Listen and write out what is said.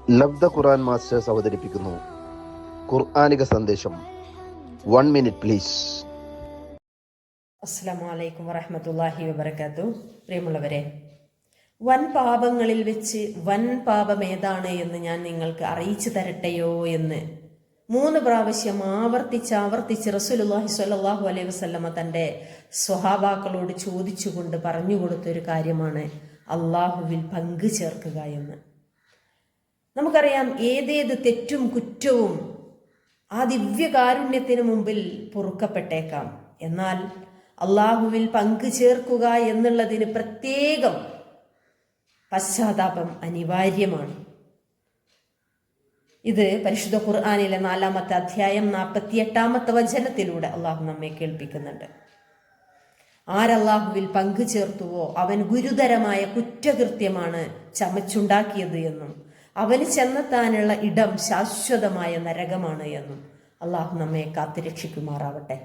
ലബ്ധ ഖുർആൻ masters അവതരിപ്പിക്കുന്നു ഖുർആനിക സന്ദേശം. 1 minute please. അസ്സലാമു അലൈക്കും വറഹ്മത്തുള്ളാഹി വബറകാതുഹു. പ്രിയമുള്ളവരെ, വൻ പാപങ്ങളിൽ വെച്ച് വൻ പാപം ഏതാണ് എന്ന് ഞാൻ നിങ്ങൾക്ക് അറിയിച്ചു തരട്ടെയോ എന്ന് 3 പ്രാവശ്യം ആവർത്തിച്ച് റസൂലുള്ളാഹി സ്വല്ലല്ലാഹു അലൈഹി വസല്ലമ തൻ്റെ സ്വഹാബാക്കളോട് ചോദിച്ചുകൊണ്ട് പറഞ്ഞു കൊടുത്തൊരു കാര്യമാണ് അള്ളാഹുവിൽ പങ്കു ചേർക്കുക എന്ന്. നമുക്കറിയാം, ഏതേത് തെറ്റും കുറ്റവും ആ ദിവ്യകാരുണ്യത്തിന് മുമ്പിൽ പൊറുക്കപ്പെട്ടേക്കാം. എന്നാൽ അള്ളാഹുവിൽ പങ്കു ചേർക്കുക എന്നുള്ളതിന് പ്രത്യേകം പശ്ചാത്താപം അനിവാര്യമാണ്. ഇത് പരിശുദ്ധ ഖുർആനിലെ 4-ാമത്തെ അധ്യായം 48-ാമത്തെ വചനത്തിലൂടെ അള്ളാഹു നമ്മെ കേൾപ്പിക്കുന്നുണ്ട്. ആരല്ലാഹുവിൽ പങ്കു ചേർത്തുവോ അവൻ ഗുരുതരമായ കുറ്റകൃത്യമാണ് ചമച്ചുണ്ടാക്കിയത് എന്നും അവന് ചെന്നെത്താനുള്ള ഇടം ശാശ്വതമായ നരകമാണ് എന്നും അള്ളാഹു നമ്മെ കാത്തുരക്ഷിക്കുമാറാവട്ടെ.